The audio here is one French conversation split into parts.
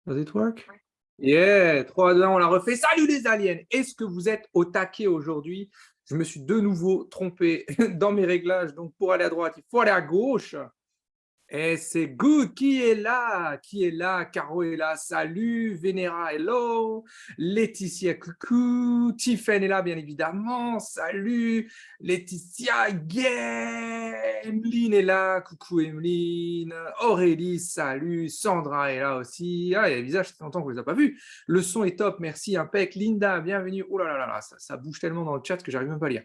Does it work? Yeah, 3, 2, 1, on l'a refait. Salut les aliens! Est-ce que vous êtes au taquet aujourd'hui? Je me suis de nouveau trompé dans mes réglages. Donc, pour aller à droite, il faut aller à gauche. Et c'est good. Qui est là? Qui est là? Caro est là. Salut. Vénéra, hello. Laetitia, coucou. Tiffen est là, bien évidemment. Salut. Laetitia, yeah. Emeline est là. Coucou, Emeline. Aurélie, salut. Sandra est là aussi. Ah, il y a des visages, ça fait longtemps qu'on ne les a pas vus. Le son est top. Merci, impec. Linda, bienvenue. Oh là là là là, ça bouge tellement dans le chat que j'arrive même pas à lire.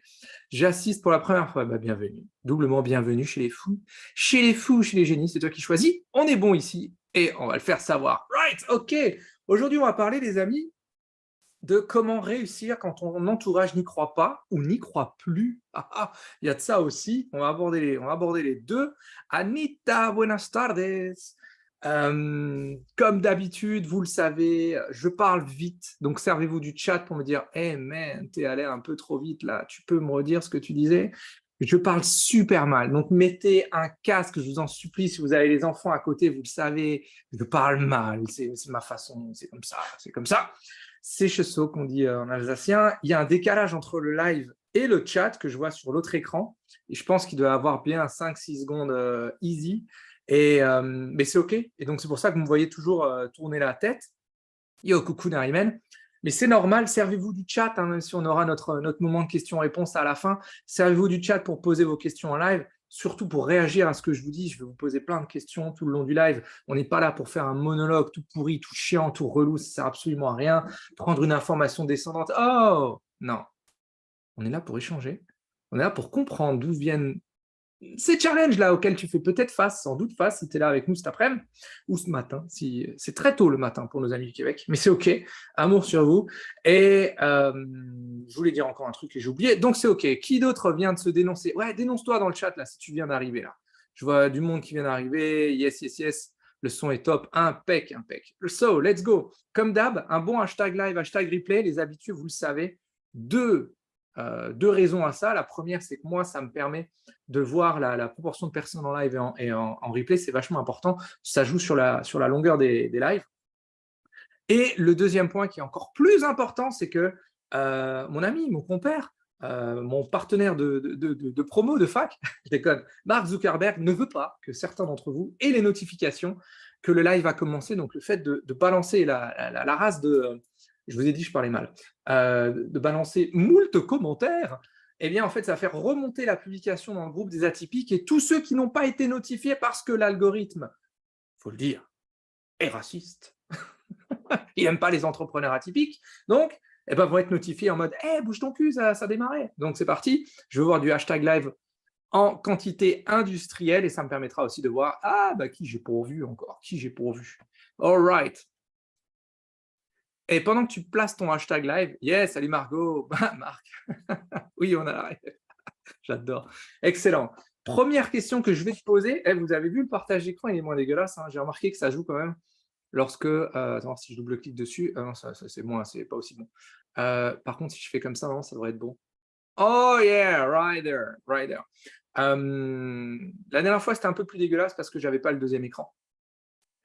J'assiste pour la première fois. Bah, bienvenue. Doublement bienvenue chez les fous. Chez les fous, chez les génies, c'est toi qui choisis. On est bon ici et on va le faire savoir. Right, ok. Aujourd'hui, on va parler, les amis, de comment réussir quand ton entourage n'y croit pas ou n'y croit plus. Ah, ah, il y a de ça aussi. On va aborder les deux. Anita, buenas tardes. Comme d'habitude, vous le savez, je parle vite, donc servez-vous du chat pour me dire hey man, t'es allé un peu trop vite là, tu peux me redire ce que tu disais? Je parle super mal, donc mettez un casque, je vous en supplie, si vous avez les enfants à côté, vous le savez, je parle mal, c'est ma façon, c'est comme ça, c'est comme ça. C'est chesso qu'on dit en alsacien. Il y a un décalage entre le live et le chat que je vois sur l'autre écran, et je pense qu'il doit avoir bien 5-6 secondes easy. Mais c'est OK. Et donc, c'est pour ça que vous me voyez toujours tourner la tête. Yo, coucou Narimen. Mais c'est normal, servez-vous du chat, hein, même si on aura notre moment de questions-réponses à la fin. Servez-vous du chat pour poser vos questions en live, surtout pour réagir à ce que je vous dis. Je vais vous poser plein de questions tout le long du live. On n'est pas là pour faire un monologue tout pourri, tout chiant, tout relou, ça ne sert absolument à rien. Prendre une information descendante. Oh non, on est là pour échanger. On est là pour comprendre d'où viennent ces challenges-là auxquels tu fais peut-être face, sans doute face, si tu es là avec nous cet après-midi ou ce matin. Si, c'est très tôt le matin pour nos amis du Québec, mais c'est OK. Amour sur vous. Et je voulais dire encore un truc que j'ai oublié. Donc c'est OK. Qui d'autre vient de se dénoncer? Ouais, dénonce-toi dans le chat là si tu viens d'arriver là. Je vois du monde qui vient d'arriver. Yes, yes, yes. Le son est top. Impec, impec. So, let's go. Comme d'hab, un bon hashtag live, hashtag replay. Les habitués, vous le savez. Deux raisons à ça. La première, c'est que moi, ça me permet de voir la proportion de personnes en live et en replay. C'est vachement important. Ça joue sur la longueur des lives. Et le deuxième point qui est encore plus important, c'est que mon ami, mon compère, mon partenaire de promo de fac, je déconne, Mark Zuckerberg ne veut pas que certains d'entre vous aient les notifications que le live a commencé. Donc le fait de balancer la race de... Je vous ai dit, je parlais mal. De balancer moult commentaires, eh bien, en fait, ça va faire remonter la publication dans le groupe des atypiques et tous ceux qui n'ont pas été notifiés parce que l'algorithme, il faut le dire, est raciste. Il n'aime pas les entrepreneurs atypiques. Donc, eh ben, vont être notifiés en mode hey, bouge ton cul, ça a démarré. Donc, c'est parti. Je veux voir du hashtag live en quantité industrielle et ça me permettra aussi de voir qui j'ai pourvu encore, qui j'ai pourvu. All right. Et pendant que tu places ton hashtag live, yes, salut Margot, Marc, oui, on a j'adore, excellent. Première question que je vais te poser, vous avez vu le partage d'écran, il est moins dégueulasse, hein. J'ai remarqué que ça joue quand même lorsque, attends, si je double-clique dessus, non, ça c'est moins, c'est pas aussi bon. Par contre, si je fais comme ça, non, ça devrait être bon. Oh yeah, right there, right there. La dernière fois, c'était un peu plus dégueulasse parce que j'avais pas le deuxième écran.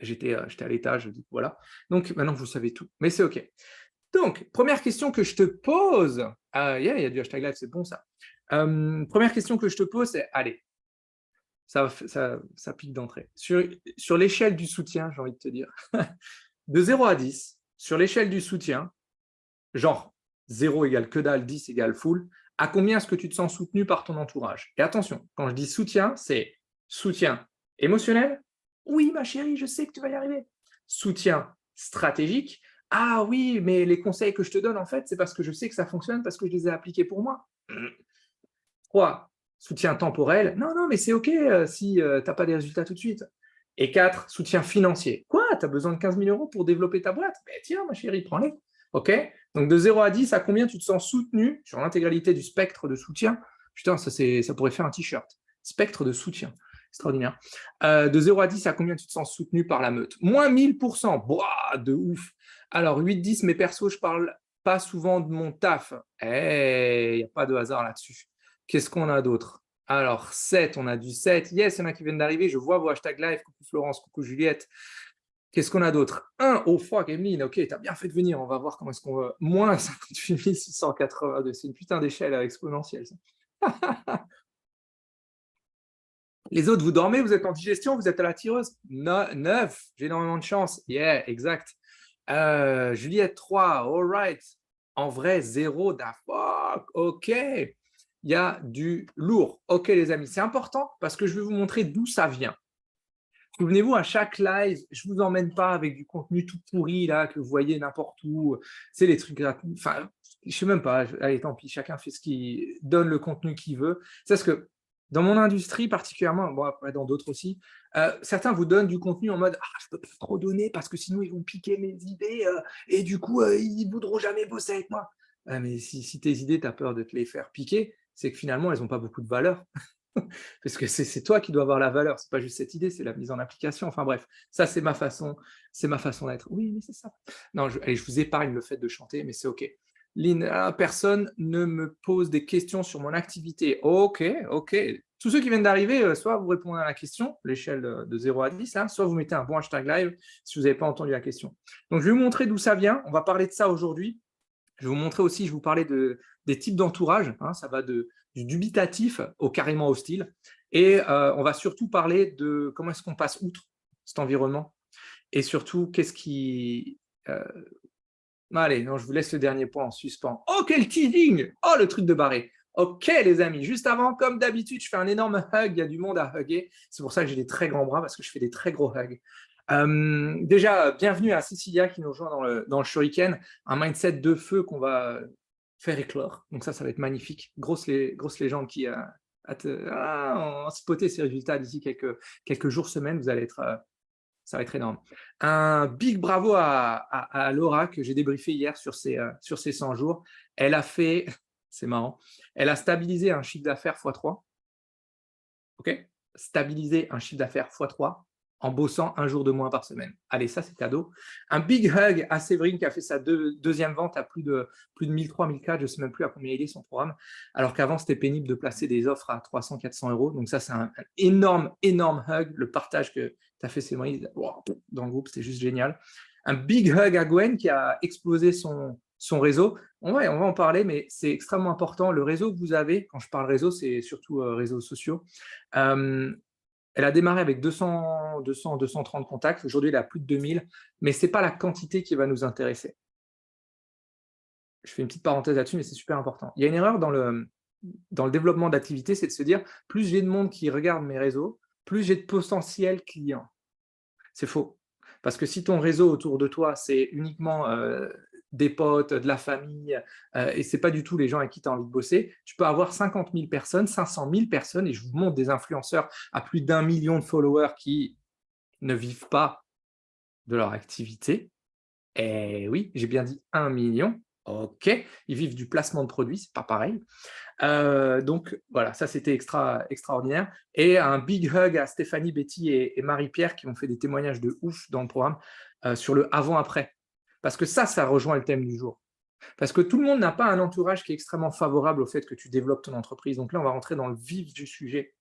J'étais à l'étage, voilà. Donc maintenant, vous savez tout, mais c'est OK. Donc, première question que je te pose, il y a du hashtag live, c'est bon ça. Première question que je te pose, c'est, allez, ça pique d'entrée. Sur l'échelle du soutien, j'ai envie de te dire, de 0 à 10, sur l'échelle du soutien, genre 0 égale que dalle, 10 égale full, à combien est-ce que tu te sens soutenu par ton entourage? Et attention, quand je dis soutien, c'est soutien émotionnel. Oui, ma chérie, je sais que tu vas y arriver. Soutien stratégique. Ah oui, mais les conseils que je te donne, en fait, c'est parce que je sais que ça fonctionne, parce que je les ai appliqués pour moi. 3, soutien temporel. Non, non, mais c'est OK si tu n'as pas des résultats tout de suite. Et 4, soutien financier. Quoi? Tu as besoin de 15 000 € pour développer ta boîte? Ben tiens, ma chérie, prends-les. OK? Donc de 0 à 10, à combien tu te sens soutenu sur l'intégralité du spectre de soutien? Putain, ça pourrait faire un t-shirt. Spectre de soutien. Extraordinaire. De 0 à 10, à combien tu te sens soutenu par la meute? Moins 1000%. Boah, de ouf. Alors, 8-10, mais perso, je parle pas souvent de mon taf. Il n'y a pas de hasard là-dessus. Qu'est-ce qu'on a d'autre? Alors, 7, on a du 7. Yes, il y en a qui viennent d'arriver. Je vois vos hashtags live. Coucou Florence, coucou Juliette. Qu'est-ce qu'on a d'autre? Oh fuck, Emeline, ok, t'as bien fait de venir, on va voir comment est-ce qu'on va. Moins 58 682, c'est une putain d'échelle exponentielle, ça. Les autres, vous dormez, vous êtes en digestion, vous êtes à la tireuse? 9, j'ai énormément de chance. Yeah, exact. Juliette, 3, all right. En vrai, 0, da fuck, ok. Il y a du lourd. Ok, les amis, c'est important parce que je vais vous montrer d'où ça vient. Souvenez-vous, à chaque live, je ne vous emmène pas avec du contenu tout pourri là, que vous voyez n'importe où. C'est les trucs gratuits. Enfin, je ne sais même pas. Allez, tant pis, chacun fait ce qu'il donne le contenu qu'il veut. C'est parce que dans mon industrie particulièrement, bon, après dans d'autres aussi, certains vous donnent du contenu en mode « Ah, je ne peux pas trop donner parce que sinon ils vont piquer mes idées et du coup, ils ne voudront jamais bosser avec moi. » Mais si tes idées, tu as peur de te les faire piquer, c'est que finalement, elles n'ont pas beaucoup de valeur. Parce que c'est toi qui dois avoir la valeur, c'est pas juste cette idée, c'est la mise en application. Enfin bref, ça c'est ma façon d'être. Oui, mais c'est ça. Non, allez, je vous épargne le fait de chanter, mais c'est ok. Lynn, personne ne me pose des questions sur mon activité. Ok, ok. Tous ceux qui viennent d'arriver, soit vous répondez à la question, l'échelle de 0 à 10, hein, soit vous mettez un bon hashtag live si vous n'avez pas entendu la question. Donc je vais vous montrer d'où ça vient. On va parler de ça aujourd'hui. Je vais vous montrer aussi, je vous parlais des types d'entourage, hein, ça va du dubitatif au carrément hostile. Et on va surtout parler de comment est-ce qu'on passe outre cet environnement. Et surtout, qu'est-ce qui... Allez, non, je vous laisse le dernier point en suspens. Oh, quel teasing! Oh, le truc de barré. Ok, les amis, juste avant, comme d'habitude, je fais un énorme hug, il y a du monde à hugger. C'est pour ça que j'ai des très grands bras, parce que je fais des très gros hugs. Déjà, bienvenue à Cecilia qui nous rejoint dans le Shuriken, un mindset de feu qu'on va faire éclore. Donc ça va être magnifique. Grosse légende qui a en spotter ces résultats d'ici quelques jours, semaines. Vous allez être, ça va être énorme. Un big bravo à Laura que j'ai débriefé hier sur ses 100 jours. Elle a fait, c'est marrant, elle a stabilisé un chiffre d'affaires x3. Ok, stabiliser un chiffre d'affaires x3 en bossant un jour de moins par semaine. Allez, ça c'est cadeau. Un big hug à Séverine qui a fait sa deuxième vente à plus de 1003, 1004, je ne sais même plus à combien il est son programme, alors qu'avant c'était pénible de placer des offres à 300, 400 euros. Donc ça c'est un énorme, énorme hug. Le partage que tu as fait Séverine dans le groupe, c'était juste génial. Un big hug à Gwen qui a explosé son réseau. On va en parler, mais c'est extrêmement important. Le réseau que vous avez, quand je parle réseau, c'est surtout réseaux sociaux. Elle a démarré avec 230 contacts. Aujourd'hui, elle a plus de 2000, mais ce n'est pas la quantité qui va nous intéresser. Je fais une petite parenthèse là-dessus, mais c'est super important. Il y a une erreur dans le développement d'activité, c'est de se dire, plus j'ai de monde qui regarde mes réseaux, plus j'ai de potentiels clients. C'est faux. Parce que si ton réseau autour de toi, c'est uniquement des potes, de la famille, et ce n'est pas du tout les gens avec qui tu as envie de bosser, tu peux avoir 50 000 personnes, 500 000 personnes, et je vous montre des influenceurs à plus d'1 million de followers qui ne vivent pas de leur activité. Et oui, j'ai bien dit 1 million. Ok, ils vivent du placement de produits, c'est pas pareil. Donc voilà, ça c'était extraordinaire. Et un big hug à Stéphanie, Betty et Marie-Pierre qui ont fait des témoignages de ouf dans le programme sur le avant-après. Parce que ça rejoint le thème du jour. Parce que tout le monde n'a pas un entourage qui est extrêmement favorable au fait que tu développes ton entreprise. Donc là, on va rentrer dans le vif du sujet.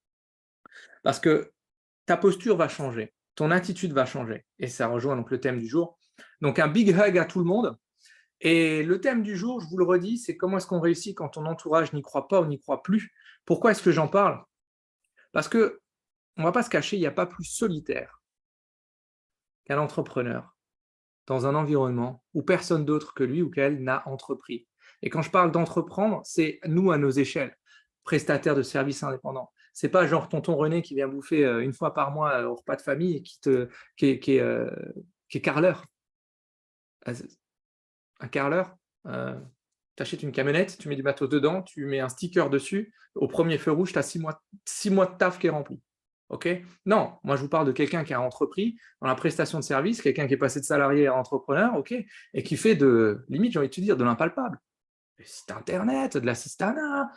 Parce que ta posture va changer, ton attitude va changer. Et ça rejoint donc le thème du jour. Donc un big hug à tout le monde. Et le thème du jour, je vous le redis, c'est comment est-ce qu'on réussit quand ton entourage n'y croit pas ou n'y croit plus. Pourquoi est-ce que j'en parle? Parce que, on ne va pas se cacher, il n'y a pas plus solitaire qu'un entrepreneur dans un environnement où personne d'autre que lui ou qu'elle n'a entrepris. Et quand je parle d'entreprendre, c'est nous à nos échelles, prestataires de services indépendants. C'est pas genre tonton René qui vient bouffer une fois par mois au repas de famille et qui est carreleur. Un carreleur, tu achètes une camionnette, tu mets du matos dedans, tu mets un sticker dessus, au premier feu rouge, tu as 6 mois de taf qui est rempli. Okay, non, moi je vous parle de quelqu'un qui a entrepris dans la prestation de service, quelqu'un qui est passé de salarié à entrepreneur, okay, et qui fait limite, j'ai envie de te dire, de l'impalpable. Du site internet, de l'assistanat,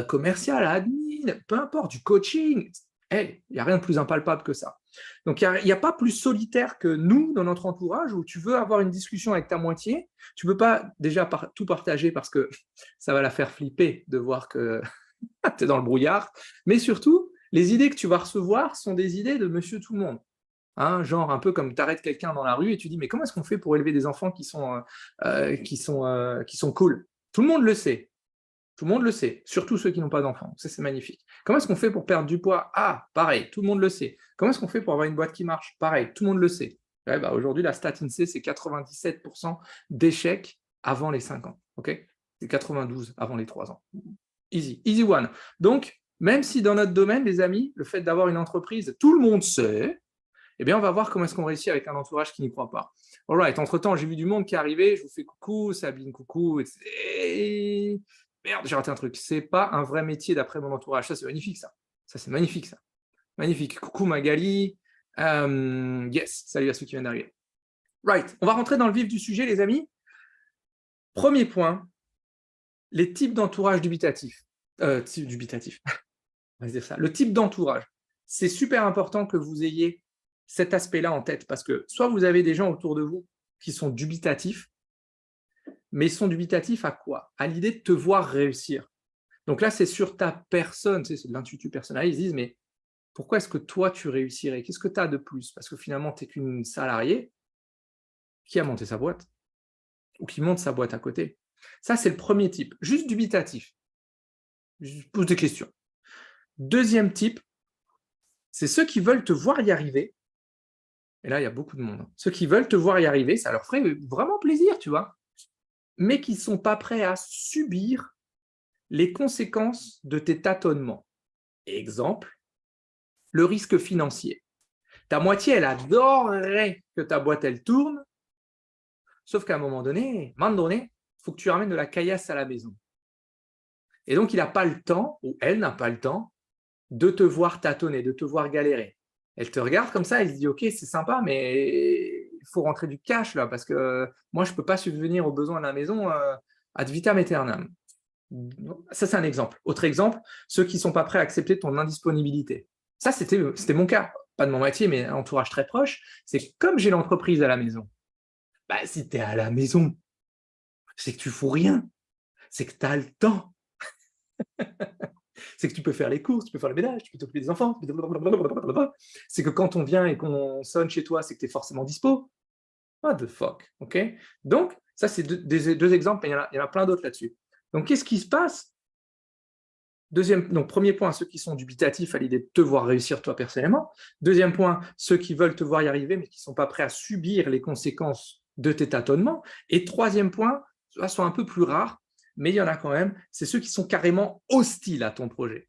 commercial, admin, peu importe, du coaching. Il n'y a rien de plus impalpable que ça. Donc, il n'y a pas plus solitaire que nous dans notre entourage où tu veux avoir une discussion avec ta moitié. Tu ne peux pas déjà tout partager parce que ça va la faire flipper de voir que tu es dans le brouillard. Mais surtout, les idées que tu vas recevoir sont des idées de monsieur tout le monde. Hein, genre un peu comme tu arrêtes quelqu'un dans la rue et tu dis, mais comment est-ce qu'on fait pour élever des enfants qui sont cool? Tout le monde le sait. Tout le monde le sait, surtout ceux qui n'ont pas d'enfants. Ça, c'est magnifique. Comment est-ce qu'on fait pour perdre du poids? Ah, pareil, tout le monde le sait. Comment est-ce qu'on fait pour avoir une boîte qui marche? Pareil, tout le monde le sait. Ouais, bah, aujourd'hui, la stat INSEE, c'est 97% d'échecs avant les 5 ans. Okay, c'est 92 avant les 3 ans. Easy, easy one. Donc, même si dans notre domaine, les amis, le fait d'avoir une entreprise, tout le monde sait, eh bien, on va voir comment est-ce qu'on réussit avec un entourage qui n'y croit pas. All right, entre-temps, j'ai vu du monde qui est arrivé, je vous fais coucou, Sabine, coucou, et merde, j'ai raté un truc. C'est pas un vrai métier d'après mon entourage. Ça, c'est magnifique, ça. Ça, c'est magnifique, ça. Magnifique. Coucou Magali. Yes, salut à ceux qui viennent d'arriver. Right, on va rentrer dans le vif du sujet, les amis. Premier point, les types d'entourage dubitatif. Dubitatif, on va dire ça. Le type d'entourage. C'est super important que vous ayez cet aspect-là en tête, parce que soit vous avez des gens autour de vous qui sont dubitatifs, mais ils sont dubitatifs à quoi? À l'idée de te voir réussir. Donc là, c'est sur ta personne, c'est de l'intuitu personnel. Ils se disent, mais pourquoi est-ce que toi, tu réussirais? Qu'est-ce que tu as de plus? Parce que finalement, tu n'es qu'une salariée qui a monté sa boîte ou qui monte sa boîte à côté. Ça, c'est le premier type, juste dubitatif. Je pose des questions. Deuxième type, c'est ceux qui veulent te voir y arriver. Et là, il y a beaucoup de monde. Ceux qui veulent te voir y arriver, ça leur ferait vraiment plaisir, tu vois, mais qui ne sont pas prêts à subir les conséquences de tes tâtonnements. Exemple, le risque financier. Ta moitié, elle adorerait que ta boîte, elle tourne, sauf qu'à un moment donné, il faut que tu ramènes de la caillasse à la maison. Et donc, il n'a pas le temps, ou elle n'a pas le temps, de te voir tâtonner, de te voir galérer. Elle te regarde comme ça, elle se dit, ok, c'est sympa, mais il faut rentrer du cash là, parce que moi, je ne peux pas subvenir aux besoins de la maison ad vitam aeternam. Ça, c'est un exemple. Autre exemple, ceux qui ne sont pas prêts à accepter ton indisponibilité. Ça, c'était mon cas. Pas de mon moitié, mais un entourage très proche. C'est comme j'ai l'entreprise à la maison. Bah, si tu es à la maison, c'est que tu fous rien. C'est que tu as le temps. C'est que tu peux faire les courses, tu peux faire le ménage, tu peux t'occuper des enfants. C'est que quand on vient et qu'on sonne chez toi, c'est que tu es forcément dispo. What the fuck, ok? Donc, ça, c'est deux exemples, mais il y en a plein d'autres là-dessus. Donc, qu'est-ce qui se passe? Donc, premier point, ceux qui sont dubitatifs à l'idée de te voir réussir toi personnellement. Deuxième point, ceux qui veulent te voir y arriver, mais qui ne sont pas prêts à subir les conséquences de tes tâtonnements. Et troisième point, ceux sont un peu plus rares, mais il y en a quand même, c'est ceux qui sont carrément hostiles à ton projet.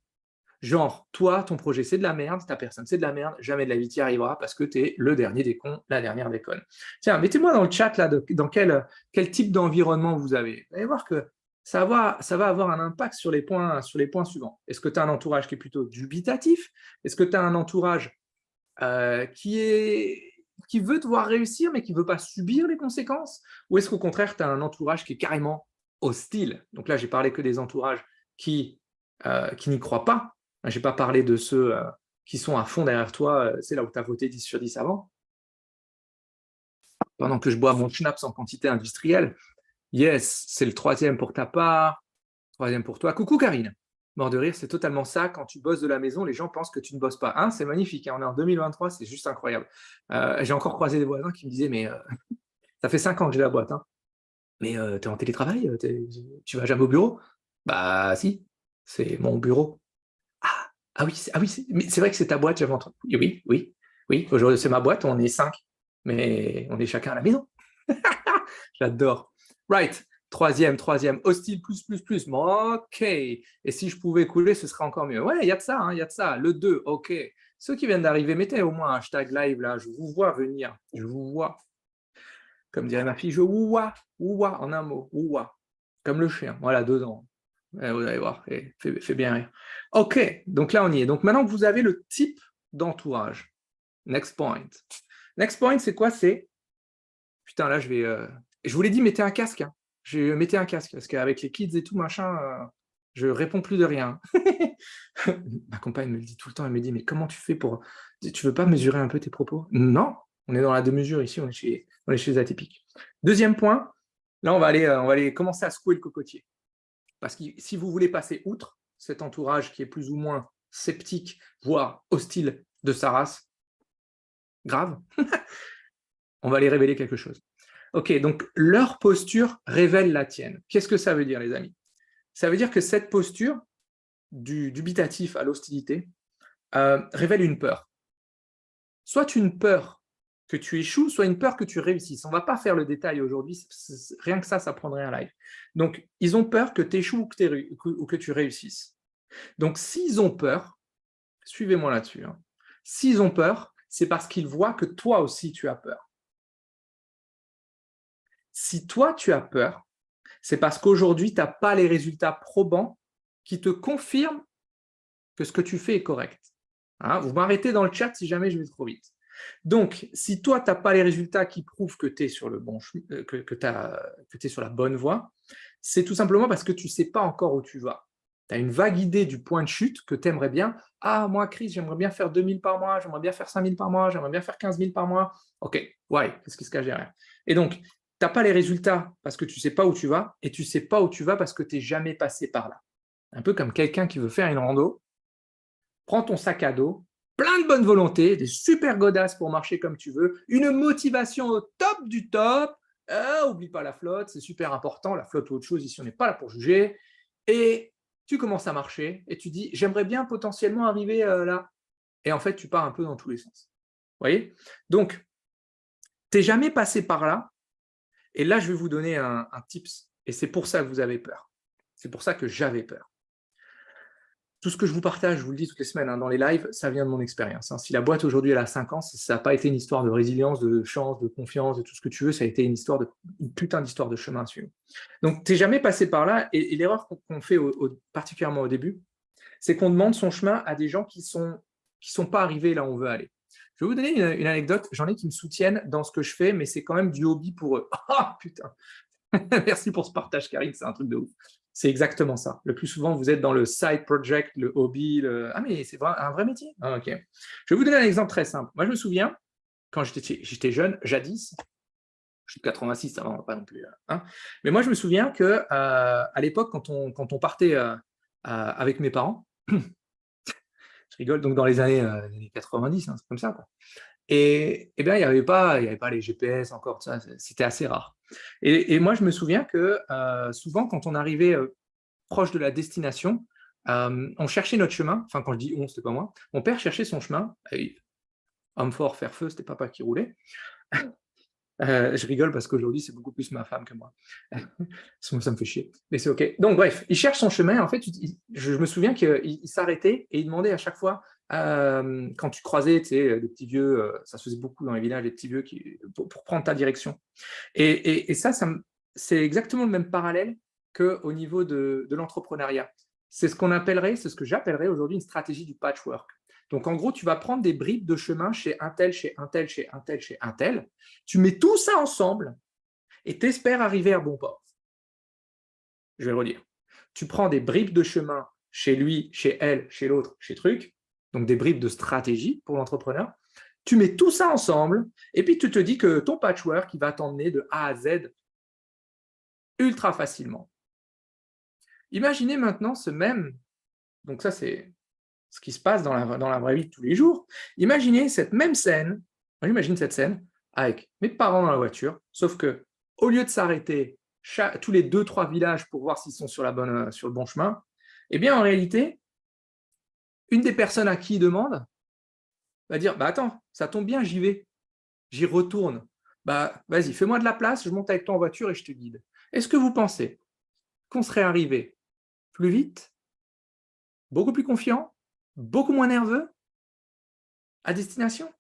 Genre, toi, ton projet, c'est de la merde, ta personne, c'est de la merde, jamais de la vie t'y arrivera parce que tu es le dernier des cons, la dernière des connes. Tiens, mettez-moi dans le chat, là, dans quel type d'environnement vous avez. Vous allez voir que ça va avoir un impact sur les points suivants. Est-ce que tu as un entourage qui est plutôt dubitatif? Est-ce que tu as un entourage qui veut te voir réussir, mais qui ne veut pas subir les conséquences? Ou est-ce qu'au contraire, tu as un entourage qui est carrément hostile? Donc là, j'ai parlé que des entourages qui n'y croient pas. Je n'ai pas parlé de ceux qui sont à fond derrière toi, c'est là où tu as voté 10 sur 10 avant, pendant que je bois mon schnapps en quantité industrielle. Yes, c'est le troisième pour ta part, troisième pour toi. Coucou Karine. Mort de rire, c'est totalement ça. Quand tu bosses de la maison, les gens pensent que tu ne bosses pas. Hein, c'est magnifique, hein, on est en 2023, c'est juste incroyable. J'ai encore croisé des voisins qui me disaient, mais ça fait 5 ans que j'ai la boîte, hein. Mais tu es en télétravail, tu vas jamais au bureau? Bah si, c'est mon bureau. Ah, mais c'est vrai que c'est ta boîte, j'avais entendu. Oui, oui, oui, aujourd'hui c'est ma boîte, on est 5, mais on est chacun à la maison. J'adore. Right, troisième, hostile plus. Bon, ok. Et si je pouvais couler, ce serait encore mieux. Ouais, il y a de ça, hein, il y a de ça. Le 2, ok. Ceux qui viennent d'arriver, mettez au moins un hashtag live là, je vous vois venir, je vous vois. Comme dirait ma fille, je vous vois, en un mot, ouah. Comme le chien, voilà, 2 ans. Vous allez voir, fait bien rire. Ok, donc là on y est. Donc maintenant que vous avez le type d'entourage, next point. Next point, c'est quoi? C'est, putain, là je vous l'ai dit, mettez un casque. Hein. Mettez un casque, parce qu'avec les kids et tout, machin, je réponds plus de rien. Ma compagne me le dit tout le temps, elle me dit, mais comment tu fais pour... Tu veux pas mesurer un peu tes propos? Non, on est dans la deux-mesure ici, on est chez les atypiques. Deuxième point, là on va aller commencer à secouer le cocotier. Parce que si vous voulez passer outre cet entourage qui est plus ou moins sceptique, voire hostile de sa race, grave, on va aller révéler quelque chose. Ok, donc leur posture révèle la tienne. Qu'est-ce que ça veut dire, les amis? Ça veut dire que cette posture, du dubitatif à l'hostilité, révèle une peur. Soit une peur que tu échoues, soit une peur que tu réussisses. On ne va pas faire le détail aujourd'hui, rien que ça prendrait un live. Donc, ils ont peur que tu échoues ou que tu réussisses. Donc, s'ils ont peur, suivez-moi là-dessus, hein. S'ils ont peur, c'est parce qu'ils voient que toi aussi tu as peur. Si toi tu as peur, c'est parce qu'aujourd'hui tu n'as pas les résultats probants qui te confirment que ce que tu fais est correct. Hein, vous m'arrêtez dans le chat si jamais je vais trop vite. Donc, si toi, tu n'as pas les résultats qui prouvent que tu es sur le bon que tu es sur la bonne voie, c'est tout simplement parce que tu ne sais pas encore où tu vas. Tu as une vague idée du point de chute que tu aimerais bien. Ah, moi, Chris, j'aimerais bien faire 2 000 par mois, j'aimerais bien faire 5 000 par mois, j'aimerais bien faire 15 000 par mois. OK, ouais, qu'est-ce qui se cache derrière? Et donc, tu n'as pas les résultats parce que tu ne sais pas où tu vas, et tu ne sais pas où tu vas parce que tu n'es jamais passé par là. Un peu comme quelqu'un qui veut faire une rando, prends ton sac à dos, plein de bonne volonté, des super godasses pour marcher comme tu veux, une motivation au top du top. Oublie pas la flotte, c'est super important. La flotte ou autre chose, ici on n'est pas là pour juger. Et tu commences à marcher et tu dis j'aimerais bien potentiellement arriver là. Et en fait, tu pars un peu dans tous les sens. Vous voyez? Donc, tu n'es jamais passé par là. Et là, je vais vous donner un tips. Et c'est pour ça que vous avez peur. C'est pour ça que j'avais peur. Tout ce que je vous partage, je vous le dis toutes les semaines, hein, dans les lives, ça vient de mon expérience. Hein. Si la boîte aujourd'hui elle a 5 ans, ça n'a pas été une histoire de résilience, de chance, de confiance, de tout ce que tu veux, ça a été une putain d'histoire de chemin à suivre. Donc, tu n'es jamais passé par là, et l'erreur qu'on fait particulièrement au début, c'est qu'on demande son chemin à des gens qui sont pas arrivés là où on veut aller. Je vais vous donner une anecdote, j'en ai qui me soutiennent dans ce que je fais, mais c'est quand même du hobby pour eux. Ah putain. Merci pour ce partage, Karim, c'est un truc de ouf. C'est exactement ça. Le plus souvent, vous êtes dans le side project, le hobby. Ah, mais c'est un vrai métier. Ah, ok. Je vais vous donner un exemple très simple. Moi, je me souviens, quand j'étais jeune, jadis, je suis de 86, ça va pas non plus. Hein, mais moi, je me souviens que à l'époque, quand on partait avec mes parents, je rigole, donc dans les années 90, hein, c'est comme ça, quoi. Et bien, il n'y avait pas les GPS encore, ça, c'était assez rare. Et moi, je me souviens que souvent, quand on arrivait proche de la destination, on cherchait notre chemin. Enfin, quand je dis on, c'était pas moi. Mon père cherchait son chemin. Et, homme fort, faire feu, c'était papa qui roulait. Je rigole parce qu'aujourd'hui, c'est beaucoup plus ma femme que moi. Sinon, ça me fait chier. Mais c'est OK. Donc, bref, il cherche son chemin. En fait, je me souviens qu'il s'arrêtait et il demandait à chaque fois, quand tu croisais, tu sais, des petits vieux, ça se faisait beaucoup dans les villages, des petits vieux pour prendre ta direction. Et ça c'est exactement le même parallèle qu'au niveau de l'entrepreneuriat. C'est ce que j'appellerais aujourd'hui une stratégie du patchwork. Donc, en gros, tu vas prendre des bribes de chemin chez un tel, chez un tel, chez un tel, chez un tel. Tu mets tout ça ensemble et tu espères arriver à bon port. Je vais le redire. Tu prends des bribes de chemin chez lui, chez elle, chez l'autre, chez truc, donc des bribes de stratégie pour l'entrepreneur. Tu mets tout ça ensemble et puis tu te dis que ton patchwork, il va t'emmener de A à Z ultra facilement. Imaginez maintenant donc ça c'est ce qui se passe dans la vraie vie de tous les jours. Imaginez cette même scène, j'imagine cette scène avec mes parents dans la voiture, sauf que au lieu de s'arrêter tous les 2-3 villages pour voir s'ils sont sur le bon chemin, eh bien en réalité, une des personnes à qui ils demandent va dire bah attends, ça tombe bien, j'y retourne. Bah vas-y, fais-moi de la place, je monte avec toi en voiture et je te guide. Est-ce que vous pensez qu'on serait arrivé plus vite, beaucoup plus confiant, beaucoup moins nerveux à destination?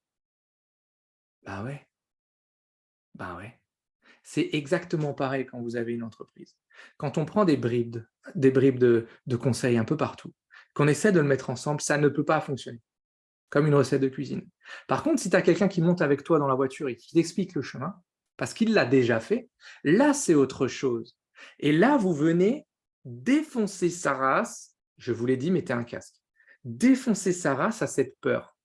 Bah ouais, bah ouais. C'est exactement pareil quand vous avez une entreprise. Quand on prend des bribes de conseils un peu partout, qu'on essaie de le mettre ensemble, ça ne peut pas fonctionner, comme une recette de cuisine. Par contre, si tu as quelqu'un qui monte avec toi dans la voiture et qui t'explique le chemin, parce qu'il l'a déjà fait, là, c'est autre chose. Et là, vous venez défoncer sa race, je vous l'ai dit, mettez un casque, défoncer sa race à cette peur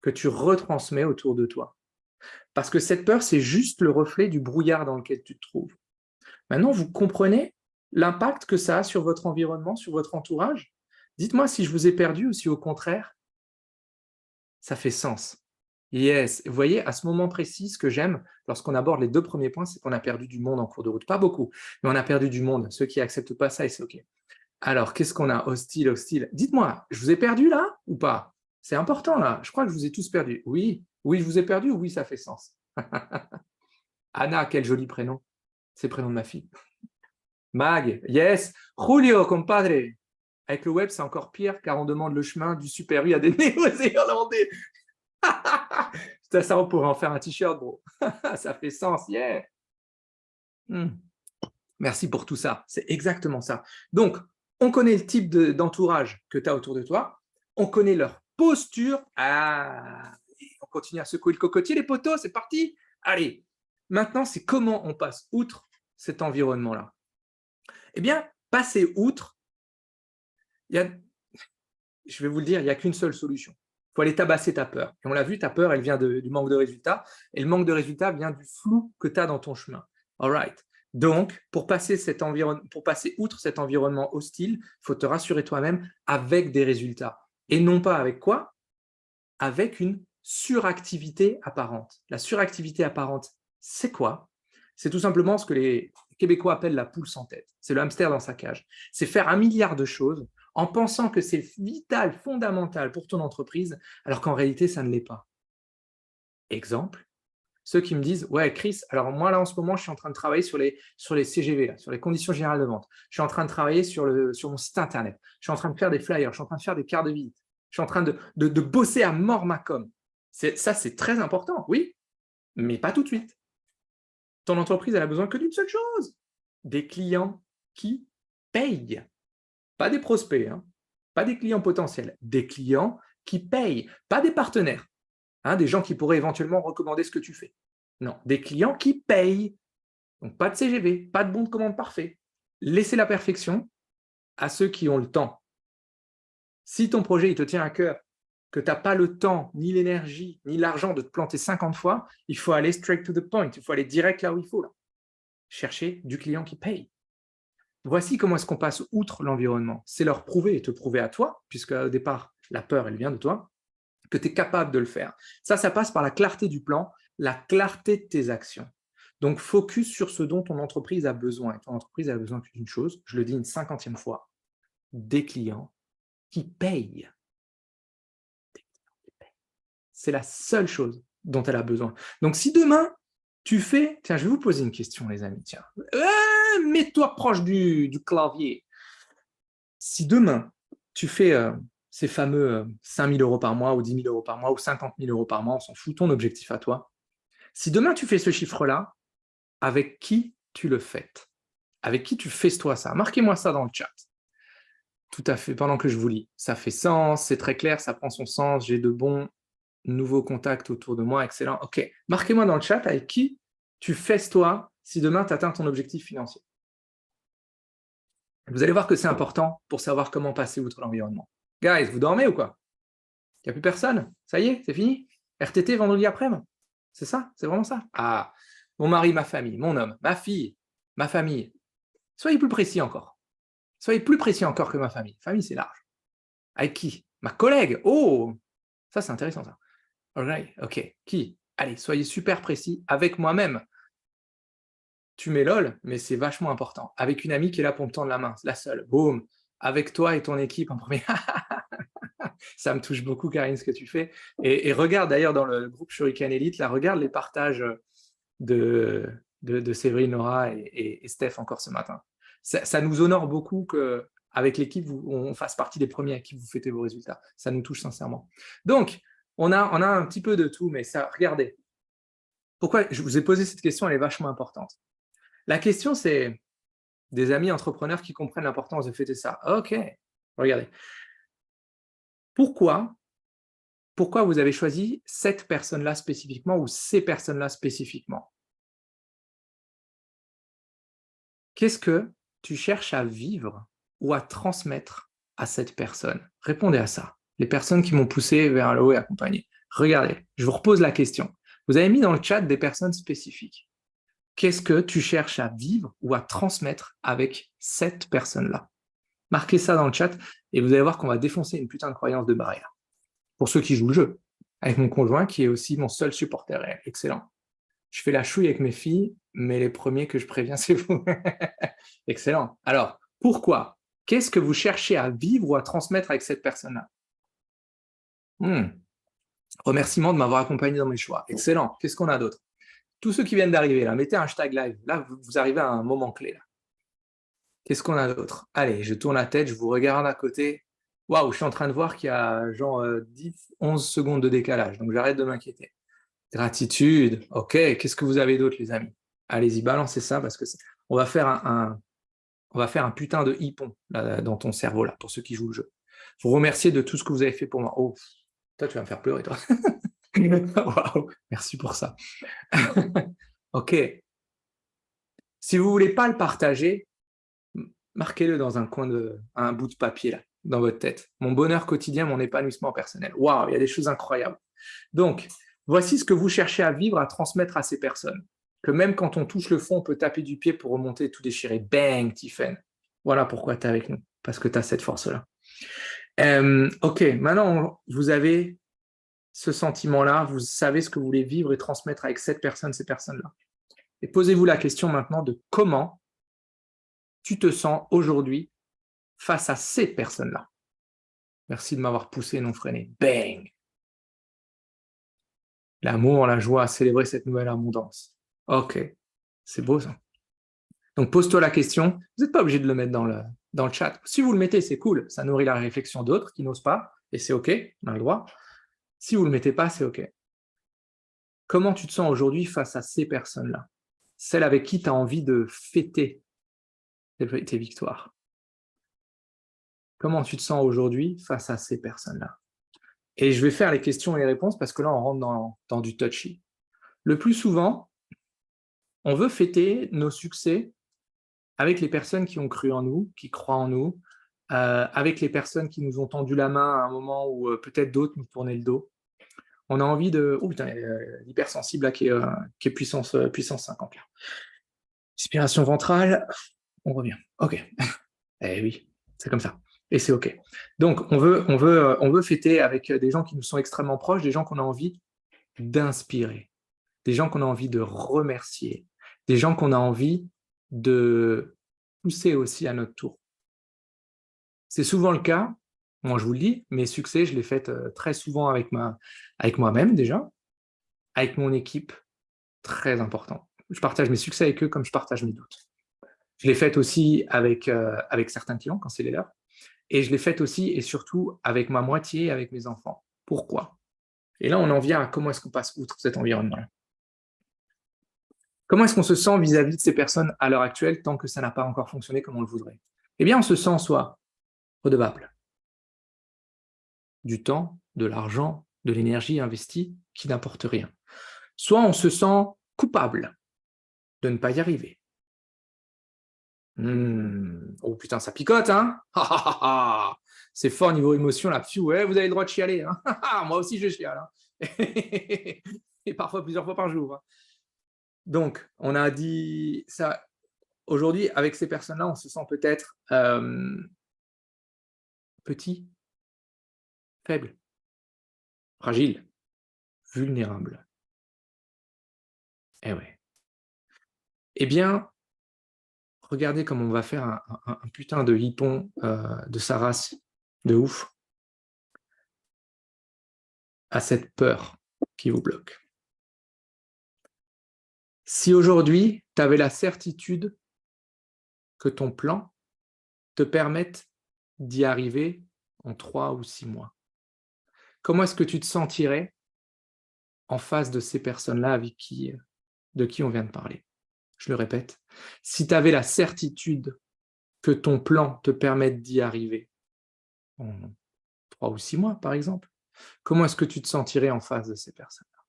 que tu retransmets autour de toi. Parce que cette peur, c'est juste le reflet du brouillard dans lequel tu te trouves. Maintenant, vous comprenez l'impact que ça a sur votre environnement, sur votre entourage? Dites-moi si je vous ai perdu ou si au contraire, ça fait sens. Yes. Vous voyez, à ce moment précis, ce que j'aime, lorsqu'on aborde les 2 premiers points, c'est qu'on a perdu du monde en cours de route. Pas beaucoup, mais on a perdu du monde. Ceux qui acceptent pas ça, et c'est OK. Alors, qu'est-ce qu'on a? Hostile, hostile. Dites-moi, je vous ai perdu là ou pas? C'est important là. Je crois que je vous ai tous perdu. Oui, oui, je vous ai perdu ou oui, ça fait sens. Anna, quel joli prénom. C'est le prénom de ma fille. Mag, yes. Julio, compadre. Avec le web, c'est encore pire car on demande le chemin du Super U à des néo-zélandais. Ça, on pourrait en faire un t-shirt, bro. Ça fait sens, yeah. Hmm. Merci pour tout ça. C'est exactement ça. Donc, on connaît le type d'entourage que tu as autour de toi. On connaît leur posture. Ah, on continue à secouer le cocotier, les potos, c'est parti. Allez, maintenant, c'est comment on passe outre cet environnement-là. Eh bien, passer outre, je vais vous le dire, il n'y a qu'une seule solution. Il faut aller tabasser ta peur. Et on l'a vu, ta peur, elle vient du manque de résultats. Et le manque de résultats vient du flou que tu as dans ton chemin. All right. Donc, pour passer outre cet environnement hostile, il faut te rassurer toi-même avec des résultats. Et non pas avec quoi? Avec une suractivité apparente. La suractivité apparente, c'est quoi? C'est tout simplement ce que les Québécois appellent la poule sans tête. C'est le hamster dans sa cage. C'est faire 1 milliard de choses en pensant que c'est vital, fondamental pour ton entreprise, alors qu'en réalité, ça ne l'est pas. Exemple, ceux qui me disent « Ouais, Chris, alors moi, là, en ce moment, je suis en train de travailler sur les CGV, là, sur les conditions générales de vente. Je suis en train de travailler sur mon site Internet. Je suis en train de faire des flyers. Je suis en train de faire des cartes de visite. Je suis en train de bosser à mort ma com. » Ça, c'est très important, oui, mais pas tout de suite. Ton entreprise, elle a besoin que d'une seule chose, des clients qui payent. Pas des prospects, hein, pas des clients potentiels, des clients qui payent, pas des partenaires, hein, des gens qui pourraient éventuellement recommander ce que tu fais. Non, des clients qui payent. Donc pas de CGV, pas de bon de commande parfait. Laissez la perfection à ceux qui ont le temps. Si ton projet il te tient à cœur, que tu n'as pas le temps, ni l'énergie, ni l'argent de te planter 50 fois, il faut aller straight to the point, il faut aller direct là où il faut. Là. Chercher du client qui paye. Voici comment est-ce qu'on passe outre l'environnement. C'est leur prouver et te prouver à toi, puisque au départ, la peur, elle vient de toi, que tu es capable de le faire. Ça passe par la clarté du plan, la clarté de tes actions. Donc, focus sur ce dont ton entreprise a besoin. Et ton entreprise a besoin d'une chose, je le dis une 50e fois, des clients qui payent. C'est la seule chose dont elle a besoin. Donc, si demain, tu fais... Tiens, je vais vous poser une question, les amis. Tiens, mets-toi proche du clavier. Si demain, tu fais ces fameux 5 000 euros par mois ou 10 000 euros par mois ou 50 000 euros par mois, on s'en fout, ton objectif à toi. Si demain, tu fais ce chiffre-là, avec qui tu le fêtes? Avec qui tu fesses-toi ça? Marquez-moi ça dans le chat. Tout à fait, pendant que je vous lis. Ça fait sens, c'est très clair, ça prend son sens, j'ai de bons nouveaux contacts autour de moi, excellent. Ok, marquez-moi dans le chat avec qui tu fesses-toi si demain tu atteins ton objectif financier. Vous allez voir que c'est important pour savoir comment passer outre l'environnement. Guys, vous dormez ou quoi? Il n'y a plus personne? Ça y est, c'est fini? RTT vendredi après-midi? C'est ça? C'est vraiment ça? Ah, mon mari, ma famille, mon homme, ma fille, ma famille. Soyez plus précis encore. Soyez plus précis encore que ma famille. Famille, c'est large. Avec qui? Ma collègue. Oh, ça c'est intéressant ça. Alright, ok. Qui? Allez, soyez super précis avec moi-même. Tu mets lol, mais c'est vachement important. Avec une amie qui est là pour me tendre la main, c'est la seule. Boum. Avec toi et ton équipe en premier. Ça me touche beaucoup, Karine, ce que tu fais. Et regarde d'ailleurs dans le groupe Shuriken Elite, là, regarde les partages de Séverine, Nora et Steph encore ce matin. Ça nous honore beaucoup qu'avec l'équipe, on fasse partie des premiers à qui vous fêtez vos résultats. Ça nous touche sincèrement. Donc, on a un petit peu de tout, mais ça, regardez. Pourquoi je vous ai posé cette question, elle est vachement importante. La question, c'est des amis entrepreneurs qui comprennent l'importance de fêter ça. Ok, regardez. Pourquoi vous avez choisi cette personne-là spécifiquement ou ces personnes-là spécifiquement? Qu'est-ce que tu cherches à vivre ou à transmettre à cette personne? Répondez à ça. Les personnes qui m'ont poussé vers le haut et accompagné. Regardez, je vous repose la question. Vous avez mis dans le chat des personnes spécifiques. Qu'est-ce que tu cherches à vivre ou à transmettre avec cette personne-là? Marquez ça dans le chat et vous allez voir qu'on va défoncer une putain de croyance de barrière. Pour ceux qui jouent le jeu. Avec mon conjoint qui est aussi mon seul supporter réel. Excellent. Je fais la chouille avec mes filles, mais les premiers que je préviens, c'est vous. Excellent. Alors, pourquoi? Qu'est-ce que vous cherchez à vivre ou à transmettre avec cette personne-là? Remerciement de m'avoir accompagné dans mes choix. Excellent. Qu'est-ce qu'on a d'autre? Tous ceux qui viennent d'arriver, là, mettez un hashtag live. Là, vous arrivez à un moment clé. Là. Qu'est-ce qu'on a d'autre? Allez, je tourne la tête, je vous regarde à côté. Waouh, je suis en train de voir qu'il y a genre 10, 11 secondes de décalage, donc j'arrête de m'inquiéter. Gratitude. Ok, qu'est-ce que vous avez d'autre, les amis? Allez-y, balancez ça parce que on va faire on va faire un putain de hippon là, dans ton cerveau, là, pour ceux qui jouent le jeu. Vous remercier de tout ce que vous avez fait pour moi. Oh, toi, tu vas me faire pleurer, toi. Waouh, merci pour ça. Ok. Si vous voulez pas le partager, marquez-le dans un coin un bout de papier là, dans votre tête. Mon bonheur quotidien, mon épanouissement personnel. Waouh, il y a des choses incroyables. Donc, voici ce que vous cherchez à vivre, à transmettre à ces personnes. Que même quand on touche le fond, on peut taper du pied pour remonter et tout déchirer. Bang, Tiffen. Voilà pourquoi tu es avec nous, parce que tu as cette force-là. Ok, maintenant, vous avez ce sentiment-là, vous savez ce que vous voulez vivre et transmettre avec cette personne, ces personnes-là. Et posez-vous la question maintenant de comment tu te sens aujourd'hui face à ces personnes-là. Merci de m'avoir poussé, non freiné. Bang! L'amour, la joie, célébrer cette nouvelle abondance. Ok, c'est beau ça. Donc pose-toi la question, vous n'êtes pas obligé de le mettre dans le chat. Si vous le mettez, c'est cool, ça nourrit la réflexion d'autres qui n'osent pas, et c'est ok, on a le droit. Si vous ne le mettez pas, c'est ok. Comment tu te sens aujourd'hui face à ces personnes-là? Celles avec qui tu as envie de fêter tes victoires. Comment tu te sens aujourd'hui face à ces personnes-là? Et je vais faire les questions et les réponses parce que là, on rentre dans du touchy. Le plus souvent, on veut fêter nos succès avec les personnes qui ont cru en nous, qui croient en nous, avec les personnes qui nous ont tendu la main à un moment où peut-être d'autres nous tournaient le dos. On a envie de... Oh putain, l'hypersensible là qui est puissance 50 là. Inspiration ventrale, on revient. Ok. Eh oui, c'est comme ça. Et c'est ok. Donc, on veut fêter avec des gens qui nous sont extrêmement proches, des gens qu'on a envie d'inspirer, des gens qu'on a envie de remercier, des gens qu'on a envie de pousser aussi à notre tour. C'est souvent le cas, moi je vous le dis, mes succès, je les fête très souvent avec moi-même déjà, avec mon équipe, très important. Je partage mes succès avec eux comme je partage mes doutes. Je les fête aussi avec certains clients quand c'est les leurs, et je les fête aussi et surtout avec ma moitié, avec mes enfants. Pourquoi? Et là, on en vient à comment est-ce qu'on passe outre cet environnement-là. Comment est-ce qu'on se sent vis-à-vis de ces personnes à l'heure actuelle tant que ça n'a pas encore fonctionné comme on le voudrait? Eh bien, on se sent soit redevable du temps, de l'argent, de l'énergie investie qui n'apporte rien. Soit on se sent coupable de ne pas y arriver. Oh putain, ça picote, hein? C'est fort niveau émotion là. Ouais, vous avez le droit de chialer. Hein. Moi aussi, je chiale. Hein. Et parfois plusieurs fois par jour. Hein. Donc, on a dit ça. Aujourd'hui, avec ces personnes-là, on se sent peut-être petit, faible, fragile, vulnérable. Eh ouais. Eh bien, regardez comme on va faire un putain de hippon de sa race, de ouf, à cette peur qui vous bloque. Si aujourd'hui, tu avais la certitude que ton plan te permette d'y arriver en 3 ou 6 mois, comment est-ce que tu te sentirais en face de ces personnes-là de qui on vient de parler? Je le répète, si tu avais la certitude que ton plan te permette d'y arriver en 3 ou 6 mois, par exemple, comment est-ce que tu te sentirais en face de ces personnes-là?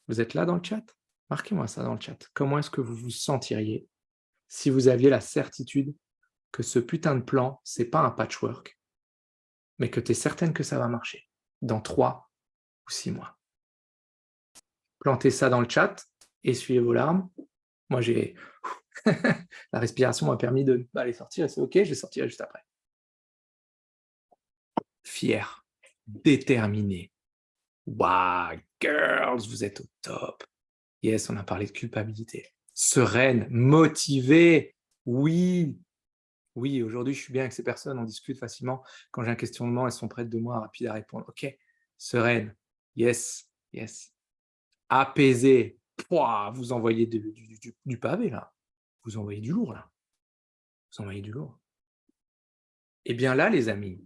Vous êtes là dans le chat? Marquez-moi ça dans le chat. Comment est-ce que vous vous sentiriez si vous aviez la certitude que ce putain de plan, c'est pas un patchwork, mais que tu es certaine que ça va marcher dans 3 ou 6 mois? Plantez ça dans le chat, essuyez vos larmes. Moi, la respiration m'a permis de les sortir et c'est ok, je les sortirai juste après. Fier. déterminé. Waouh, girls, vous êtes au top. Yes, on a parlé de culpabilité. Sereine, motivée. Oui, oui, aujourd'hui, je suis bien avec ces personnes, on discute facilement. Quand j'ai un questionnement, elles sont prêtes de moi, rapides à répondre. OK, sereine. Yes, yes. Apaisée. Pouah, vous envoyez du pavé, là. Vous envoyez du lourd, là. Vous envoyez du lourd. Eh bien là, les amis,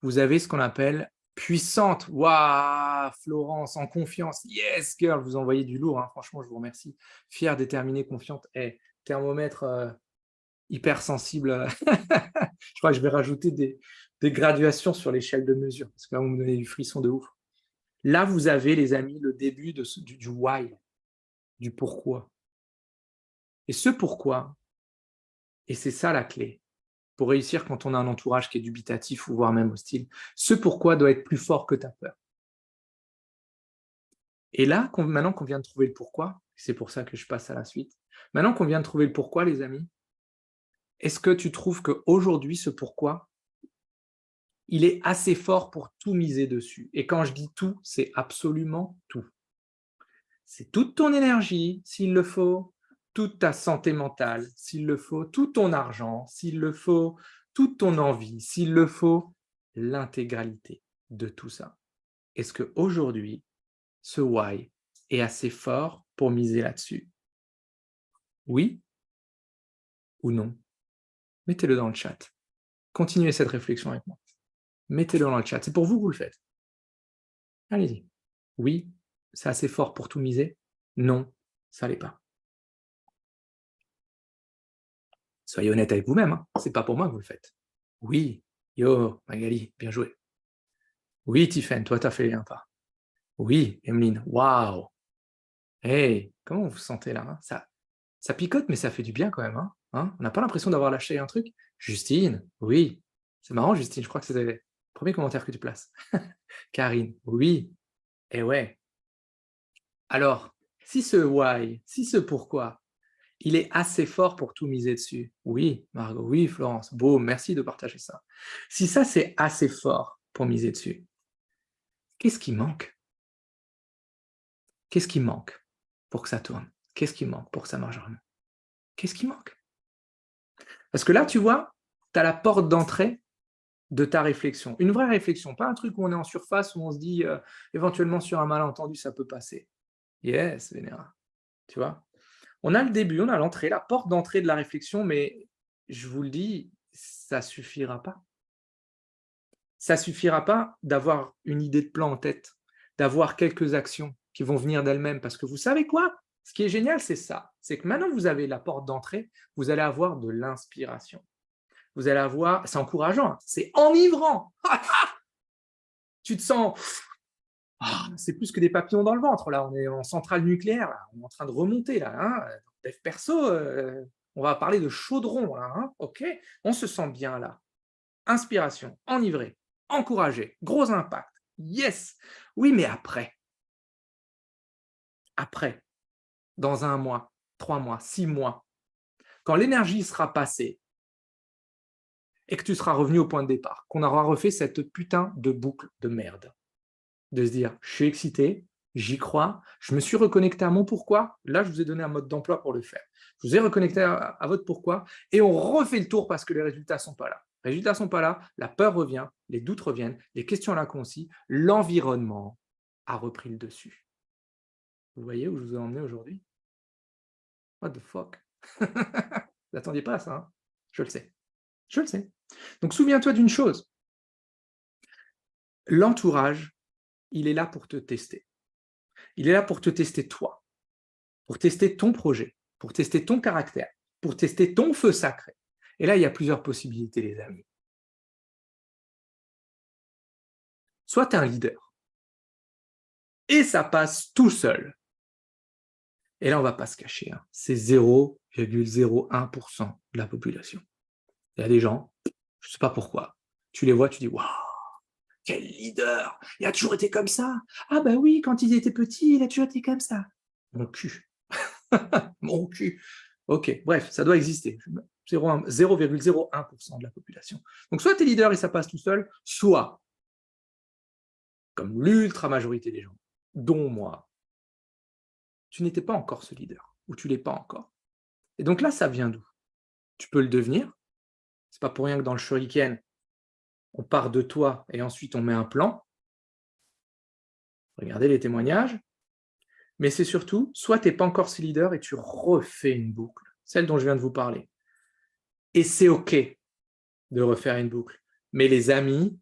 vous avez ce qu'on appelle puissante. Waouh, Florence, en confiance. Yes, girl, vous envoyez du lourd, hein. Franchement, je vous remercie. Fière, déterminée, confiante. Thermomètre hypersensible. Je crois que je vais rajouter des graduations sur l'échelle de mesure, parce que là, vous me donnez du frisson de ouf. Là, vous avez, les amis, le début du why, du pourquoi. Et ce pourquoi, et c'est ça la clé, pour réussir quand on a un entourage qui est dubitatif ou voire même hostile, ce pourquoi doit être plus fort que ta peur. Et là, maintenant qu'on vient de trouver le pourquoi, c'est pour ça que je passe à la suite, maintenant qu'on vient de trouver le pourquoi, les amis, est-ce que tu trouves qu'aujourd'hui, ce pourquoi, il est assez fort pour tout miser dessus? Et quand je dis tout, c'est absolument tout. C'est toute ton énergie, s'il le faut, toute ta santé mentale, s'il le faut, tout ton argent, s'il le faut, toute ton envie, s'il le faut, l'intégralité de tout ça. Est-ce qu'aujourd'hui, ce why est assez fort pour miser là-dessus? Oui ou non? Mettez-le dans le chat. Continuez cette réflexion avec moi. Mettez-le dans le chat. C'est pour vous que vous le faites. Allez-y. Oui, c'est assez fort pour tout miser? Non, ça l'est pas. Soyez honnête avec vous-même, hein. C'est pas pour moi que vous le faites. Oui, yo, Magali, bien joué. Oui, Tiffen, toi, t'as fait un pas. Oui, Emeline, waouh. Hey, comment vous vous sentez là, hein? Ça picote, mais ça fait du bien quand même, hein? Hein? On n'a pas l'impression d'avoir lâché un truc. Justine, oui. C'est marrant, Justine, je crois que c'est le premier commentaire que tu places. Karine, oui. Et ouais. Alors, si ce why, si ce pourquoi, il est assez fort pour tout miser dessus. Oui, Margot, oui, Florence, beau, merci de partager ça. Si ça, c'est assez fort pour miser dessus, qu'est-ce qui manque? Qu'est-ce qui manque pour que ça tourne? Qu'est-ce qui manque pour que ça marche vraiment? Qu'est-ce qui manque? Parce que là, tu vois, tu as la porte d'entrée de ta réflexion. Une vraie réflexion, pas un truc où on est en surface, où on se dit éventuellement sur un malentendu, ça peut passer. Yes, Vénéra. Tu vois? On a le début, on a l'entrée, la porte d'entrée de la réflexion, mais je vous le dis, ça suffira pas. Ça suffira pas d'avoir une idée de plan en tête, d'avoir quelques actions qui vont venir d'elles-mêmes. Parce que vous savez quoi? Ce qui est génial, c'est ça. C'est que maintenant vous avez la porte d'entrée, vous allez avoir de l'inspiration. Vous allez avoir, c'est encourageant, hein, c'est enivrant. Tu te sens, c'est plus que des papillons dans le ventre. Là, on est en centrale nucléaire, là. On est en train de remonter. Là, hein. Dev perso, on va parler de chaudron. Là, hein. Ok, on se sent bien là. Inspiration, enivré, encouragé, gros impact. Yes. Oui, mais après, dans 1 mois, 3 mois, 6 mois, quand l'énergie sera passée et que tu seras revenu au point de départ, qu'on aura refait cette putain de boucle de merde, de se dire, je suis excité, j'y crois, je me suis reconnecté à mon pourquoi, là je vous ai donné un mode d'emploi pour le faire. Je vous ai reconnecté à votre pourquoi et on refait le tour parce que les résultats ne sont pas là. Les résultats ne sont pas là, la peur revient, les doutes reviennent, les questions l'inconcis, l'environnement a repris le dessus. Vous voyez où je vous ai emmené aujourd'hui? What the fuck? Vous n'attendiez pas à ça, hein? Je le sais. Je le sais. Donc souviens-toi d'une chose. L'entourage, il est là pour te tester. Il est là pour te tester toi, pour tester ton projet, pour tester ton caractère, pour tester ton feu sacré. Et là, il y a plusieurs possibilités, les amis. Soit tu es un leader, et ça passe tout seul. Et là, on ne va pas se cacher, hein, c'est 0,01% de la population. Il y a des gens, je ne sais pas pourquoi, tu les vois, tu dis, waouh, quel leader, il a toujours été comme ça. Ah bah oui, quand il était petit, il a toujours été comme ça. Mon cul. Mon cul. Ok, bref, ça doit exister. 0,01% de la population. Donc soit tu es leader et ça passe tout seul, soit comme l'ultra majorité des gens, dont moi, tu n'étais pas encore ce leader, ou tu l'es pas encore. Et donc là, ça vient d'où? Tu peux le devenir. C'est pas pour rien que dans le shuriken, on part de toi et ensuite on met un plan. Regardez les témoignages. Mais c'est surtout, soit tu n'es pas encore ce leader et tu refais une boucle, celle dont je viens de vous parler. Et c'est OK de refaire une boucle. Mais les amis,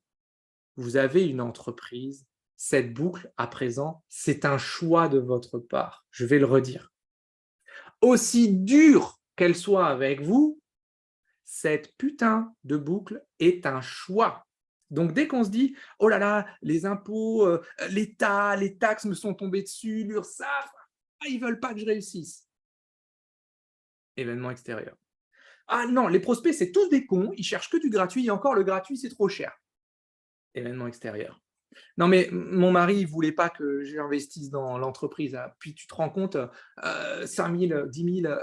vous avez une entreprise, cette boucle, à présent, c'est un choix de votre part. Je vais le redire. Aussi dure qu'elle soit avec vous, cette putain de boucle est un choix. Donc dès qu'on se dit « Oh là là, les impôts, l'État, les taxes me sont tombées dessus, l'URSSAF, ils ne veulent pas que je réussisse. » Événement extérieur. Ah non, les prospects, c'est tous des cons, ils cherchent que du gratuit, et encore le gratuit, c'est trop cher. Événement extérieur. Non mais mon mari, il ne voulait pas que j'investisse dans l'entreprise. Puis tu te rends compte, 5 000, 10 000,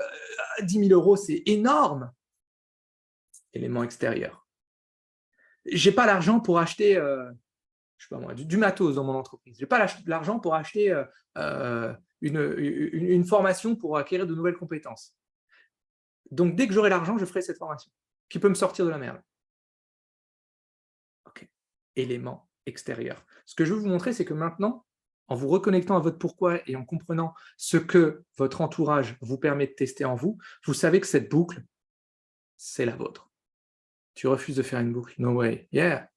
10 000 euros, c'est énorme. Élément extérieur. J'ai pas l'argent pour acheter je sais pas moi, du matos dans mon entreprise. J'ai pas l'argent pour acheter une formation pour acquérir de nouvelles compétences. Donc, dès que j'aurai l'argent, je ferai cette formation qui peut me sortir de la merde. Ok. Élément extérieur. Ce que je veux vous montrer, c'est que maintenant, en vous reconnectant à votre pourquoi et en comprenant ce que votre entourage vous permet de tester en vous, vous savez que cette boucle, c'est la vôtre. Tu refuses de faire une boucle. No way. Yeah.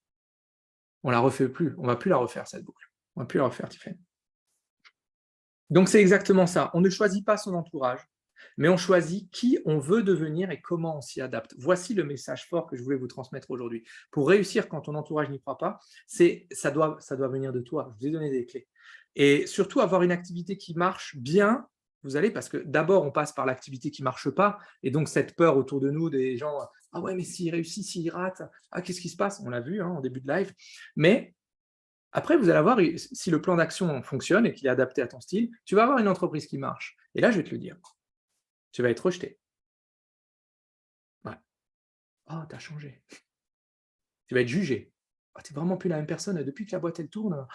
On la refait plus. On va plus la refaire, cette boucle. On va plus la refaire, Tiffany. Donc, c'est exactement ça. On ne choisit pas son entourage, mais on choisit qui on veut devenir et comment on s'y adapte. Voici le message fort que je voulais vous transmettre aujourd'hui. Pour réussir quand ton entourage n'y croit pas, ça doit venir de toi. Je vous ai donné des clés. Et surtout, avoir une activité qui marche bien, vous allez, parce que d'abord, on passe par l'activité qui ne marche pas, et donc cette peur autour de nous, des gens, ah ouais, mais s'il réussit, s'il rate, ah, qu'est-ce qui se passe? On l'a vu en début de live. Mais après, vous allez avoir, si le plan d'action fonctionne et qu'il est adapté à ton style, tu vas avoir une entreprise qui marche. Et là, je vais te le dire. Tu vas être rejeté. Ouais. Oh, t'as changé. Tu vas être jugé. Oh, t'es vraiment plus la même personne depuis que la boîte elle tourne.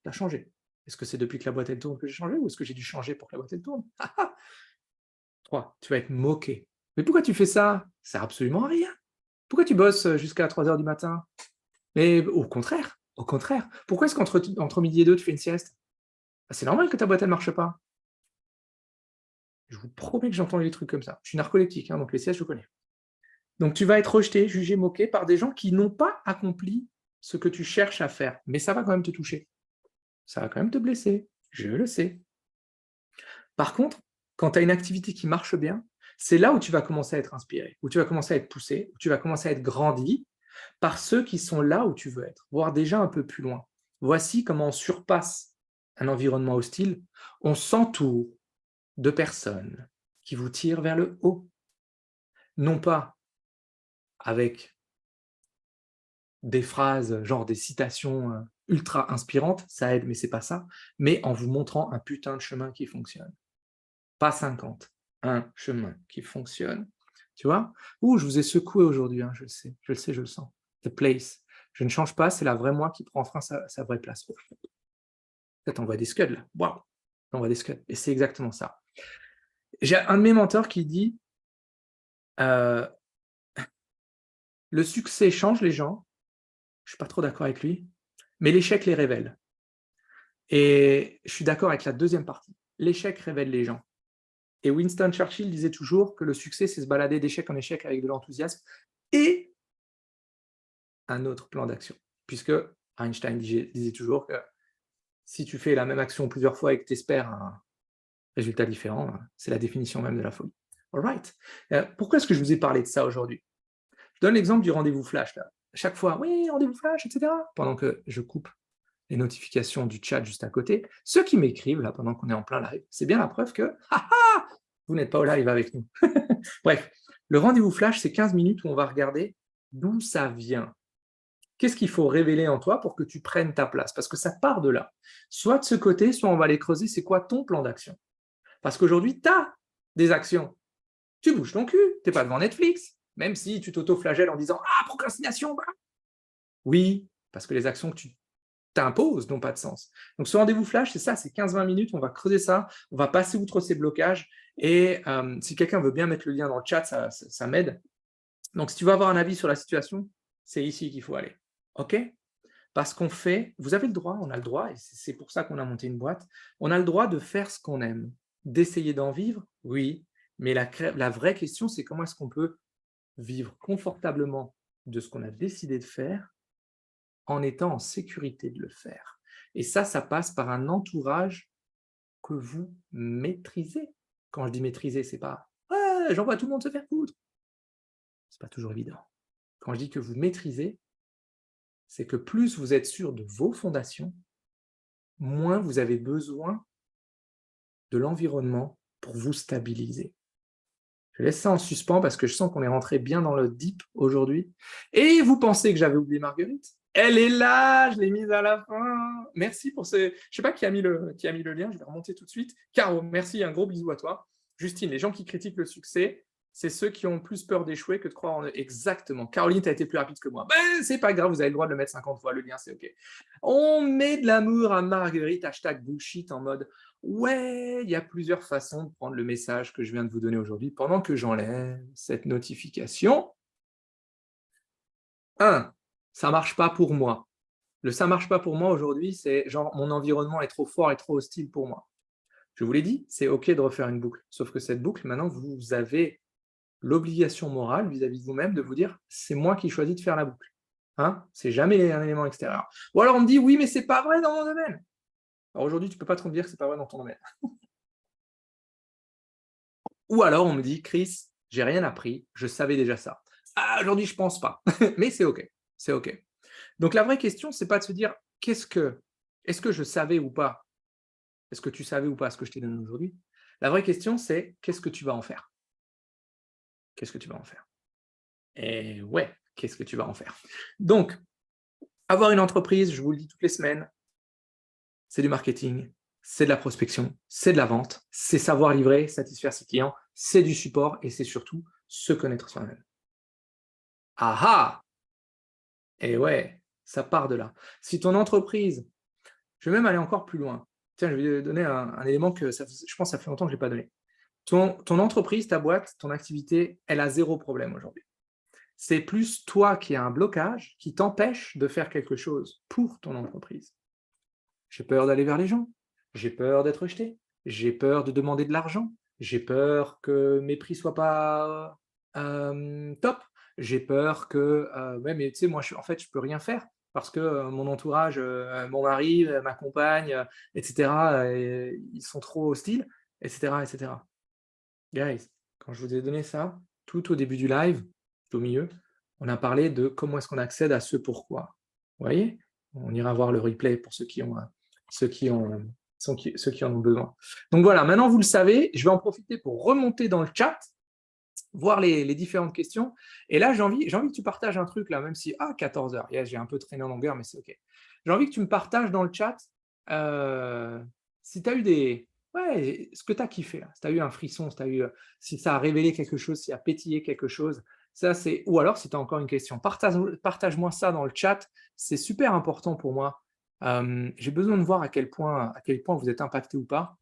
T'as changé. Est-ce que c'est depuis que la boîte elle tourne que j'ai changé ou est-ce que j'ai dû changer pour que la boîte elle tourne? 3. Tu vas être moqué. Mais pourquoi tu fais ça? Ça sert absolument à rien. Pourquoi tu bosses jusqu'à 3 heures du matin? Mais au contraire, au contraire. Pourquoi est-ce qu'entre midi et 2, tu fais une sieste? C'est normal que ta boîte elle marche pas. Je vous promets que j'entends des trucs comme ça. Je suis narcoleptique, donc les sièges, je connais. Donc tu vas être rejeté, jugé, moqué par des gens qui n'ont pas accompli ce que tu cherches à faire. Mais ça va quand même te toucher. Ça va quand même te blesser. Je le sais. Par contre, quand tu as une activité qui marche bien, c'est là où tu vas commencer à être inspiré, où tu vas commencer à être poussé, où tu vas commencer à être grandi par ceux qui sont là où tu veux être, voire déjà un peu plus loin. Voici comment on surpasse un environnement hostile. On s'entoure de personnes qui vous tirent vers le haut, non pas avec des phrases, genre des citations ultra inspirantes, ça aide, mais c'est pas ça, mais en vous montrant un putain de chemin qui fonctionne. Pas 50, un chemin qui fonctionne. Tu vois? Ouh, je vous ai secoué aujourd'hui, je le sais, je le sais, je le sens. The place. Je ne change pas, c'est la vraie moi qui prend enfin sa vraie place. Peut-être on voit des scuds là. Waouh! On voit des scuds. Et c'est exactement ça. J'ai un de mes mentors qui dit le succès change les gens. Je ne suis pas trop d'accord avec lui, mais l'échec les révèle. Et je suis d'accord avec la deuxième partie. L'échec révèle les gens. Et Winston Churchill disait toujours que le succès, c'est se balader d'échec en échec avec de l'enthousiasme et un autre plan d'action. Puisque Einstein disait toujours que si tu fais la même action plusieurs fois et que tu espères un résultat différent, c'est la définition même de la folie. All right. Pourquoi est-ce que je vous ai parlé de ça aujourd'hui? Je donne l'exemple du rendez-vous flash. Là. Chaque fois, oui, rendez-vous flash, etc. Pendant que je coupe les notifications du chat juste à côté, ceux qui m'écrivent là pendant qu'on est en plein live, c'est bien la preuve que vous n'êtes pas au live avec nous. Bref, le rendez-vous flash, c'est 15 minutes où on va regarder d'où ça vient. Qu'est-ce qu'il faut révéler en toi pour que tu prennes ta place? Parce que ça part de là. Soit de ce côté, soit on va aller creuser, c'est quoi ton plan d'action? Parce qu'aujourd'hui, tu as des actions. Tu bouges ton cul, tu n'es pas devant Netflix, même si tu t'auto-flagelles en disant « Ah, procrastination !» Oui, parce que les actions que tu t'imposes n'ont pas de sens. Donc ce rendez-vous flash, c'est ça, c'est 15-20 minutes, on va creuser ça, on va passer outre ces blocages, et si quelqu'un veut bien mettre le lien dans le chat, ça m'aide. Donc si tu veux avoir un avis sur la situation, c'est ici qu'il faut aller. OK? Parce qu'on fait, vous avez le droit, on a le droit, et c'est pour ça qu'on a monté une boîte, on a le droit de faire ce qu'on aime. D'essayer d'en vivre, oui, mais la vraie question, c'est comment est-ce qu'on peut vivre confortablement de ce qu'on a décidé de faire en étant en sécurité de le faire. Et ça passe par un entourage que vous maîtrisez. Quand je dis maîtriser, c'est pas « Ouais, j'envoie tout le monde se faire foutre ». C'est pas toujours évident. Quand je dis que vous maîtrisez, c'est que plus vous êtes sûr de vos fondations, moins vous avez besoin de l'environnement pour vous stabiliser. Je laisse ça en suspens parce que je sens qu'on est rentré bien dans le deep aujourd'hui. Et vous pensez que j'avais oublié Marguerite? Elle est là, je l'ai mise à la fin. Merci pour ce... Je ne sais pas qui a mis le lien, je vais remonter tout de suite. Caro, merci, un gros bisou à toi. Justine, les gens qui critiquent le succès, c'est ceux qui ont plus peur d'échouer que de croire en eux. Exactement. Caroline, tu as été plus rapide que moi. Ben, c'est pas grave, vous avez le droit de le mettre 50 fois, le lien, c'est OK. On met de l'amour à Marguerite, hashtag bullshit, en mode ouais, il y a plusieurs façons de prendre le message que je viens de vous donner aujourd'hui pendant que j'enlève cette notification. 1. Ça marche pas pour moi. Le ça marche pas pour moi aujourd'hui, c'est genre mon environnement est trop fort et trop hostile pour moi. Je vous l'ai dit, c'est OK de refaire une boucle. Sauf que cette boucle, maintenant, vous avez l'obligation morale vis-à-vis de vous-même de vous dire c'est moi qui choisis de faire la boucle. Hein, c'est jamais un élément extérieur. Ou alors on me dit oui, mais c'est pas vrai dans mon domaine. Alors aujourd'hui, tu peux pas trop me dire que c'est pas vrai dans ton domaine. Ou alors on me dit Chris, j'ai rien appris, je savais déjà ça. Ah, aujourd'hui, je pense pas. Mais c'est OK. C'est OK. Donc la vraie question, c'est pas de se dire est-ce que je savais ou pas? Est-ce que tu savais ou pas ce que je t'ai donné aujourd'hui? La vraie question, c'est qu'est-ce que tu vas en faire? Qu'est-ce que tu vas en faire? Et ouais, qu'est-ce que tu vas en faire? Donc, avoir une entreprise, je vous le dis toutes les semaines, c'est du marketing, c'est de la prospection, c'est de la vente, c'est savoir livrer, satisfaire ses clients, c'est du support et c'est surtout se connaître soi-même. Ah ah! Et ouais, ça part de là. Si ton entreprise, je vais même aller encore plus loin. Tiens, je vais donner un élément que je pense que ça fait longtemps que je ne l'ai pas donné. Ton entreprise, ta boîte, ton activité, elle a zéro problème aujourd'hui. C'est plus toi qui as un blocage qui t'empêche de faire quelque chose pour ton entreprise. J'ai peur d'aller vers les gens, j'ai peur d'être rejeté, j'ai peur de demander de l'argent, j'ai peur que mes prix soient pas top, j'ai peur que ouais, mais tu sais, moi en fait je peux rien faire parce que mon entourage, mon mari, ma compagne, etc., ils sont trop hostiles, etc., etc. Guys, quand je vous ai donné ça, tout au début du live, tout au milieu, on a parlé de comment est-ce qu'on accède à ce pourquoi. Vous voyez? On ira voir le replay pour ceux qui ont, ceux qui en ont besoin. Donc voilà, maintenant vous le savez, je vais en profiter pour remonter dans le chat, voir les différentes questions. Et là, j'ai envie que tu partages un truc, là, même si, 14 heures, yes, j'ai un peu traîné en longueur, mais c'est OK. J'ai envie que tu me partages dans le chat si tu as eu des... Ouais, ce que tu as kiffé, là. Si tu as eu un frisson, si ça a révélé quelque chose, si ça a pétillé quelque chose. Ça, c'est... Ou alors, si tu as encore une question, partage-moi ça dans le chat. C'est super important pour moi. J'ai besoin de voir à quel point vous êtes impacté ou pas.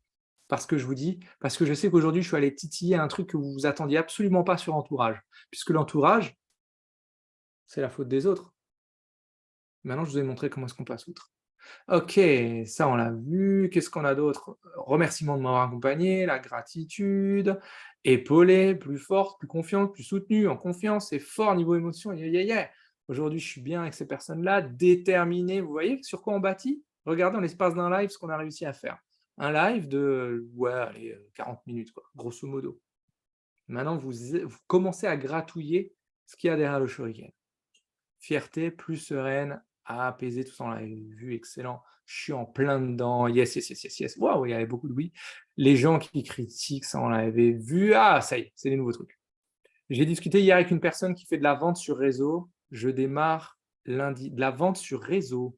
Parce que je sais qu'aujourd'hui, je suis allé titiller un truc que vous vous attendiez absolument pas sur Entourage. Puisque l'entourage, c'est la faute des autres. Maintenant, je vous ai montré comment est-ce qu'on passe outre. OK, ça, on l'a vu. Qu'est-ce qu'on a d'autre? Remerciement de m'avoir accompagné, la gratitude, épaulé, plus forte, plus confiante, plus soutenue, en confiance et fort niveau émotion. Aujourd'hui, je suis bien avec ces personnes-là, déterminées. Vous voyez sur quoi on bâtit? Regardez en l'espace d'un live ce qu'on a réussi à faire. Un live de, ouais, allez, 40 minutes, quoi, grosso modo. Maintenant, vous commencez à gratouiller ce qu'il y a derrière le shuriken. Fierté, plus sereine, apaisée, tout ça, on l'avait vu, excellent. Je suis en plein dedans, yes, yes, yes, yes, yes. Waouh, il y avait beaucoup de oui. Les gens qui critiquent, ça, on l'avait vu. Ah, ça y est, c'est des nouveaux trucs. J'ai discuté hier avec une personne qui fait de la vente sur réseau. Je démarre lundi. De la vente sur réseau.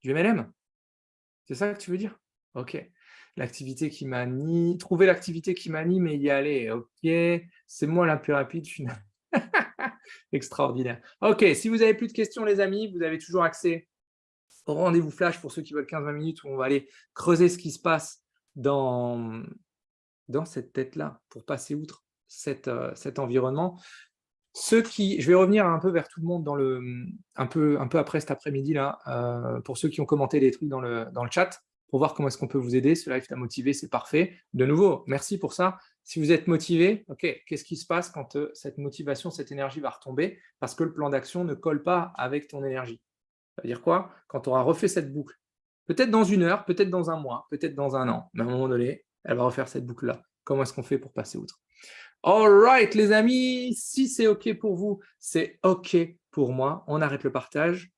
Du MLM? C'est ça que tu veux dire? OK. L'activité qui m'anime, trouver l'activité qui m'anime et y aller. OK, c'est moi la plus rapide finalement. Extraordinaire. OK, si vous avez plus de questions les amis, vous avez toujours accès rendez-vous flash pour ceux qui veulent 15-20 minutes où on va aller creuser ce qui se passe dans cette tête-là pour passer outre cet environnement. Je vais revenir un peu vers tout le monde un peu après cet après-midi-là, pour ceux qui ont commenté des trucs dans le chat, pour voir comment est-ce qu'on peut vous aider. Ce live t'a motivé, c'est parfait. De nouveau, merci pour ça. Si vous êtes motivé, ok, qu'est-ce qui se passe quand cette motivation, cette énergie va retomber parce que le plan d'action ne colle pas avec ton énergie? Ça veut dire quoi? Quand tu auras refait cette boucle, peut-être dans 1 heure, peut-être dans un mois, peut-être dans un an, mais à un moment donné, elle va refaire cette boucle-là. Comment est-ce qu'on fait pour passer outre? All right, les amis, si c'est OK pour vous, c'est OK pour moi. On arrête le partage.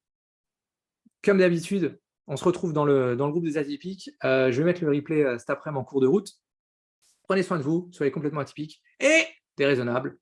Comme d'habitude, on se retrouve dans le groupe des atypiques. Je vais mettre le replay cet après-midi en cours de route. Prenez soin de vous, soyez complètement atypiques et déraisonnables.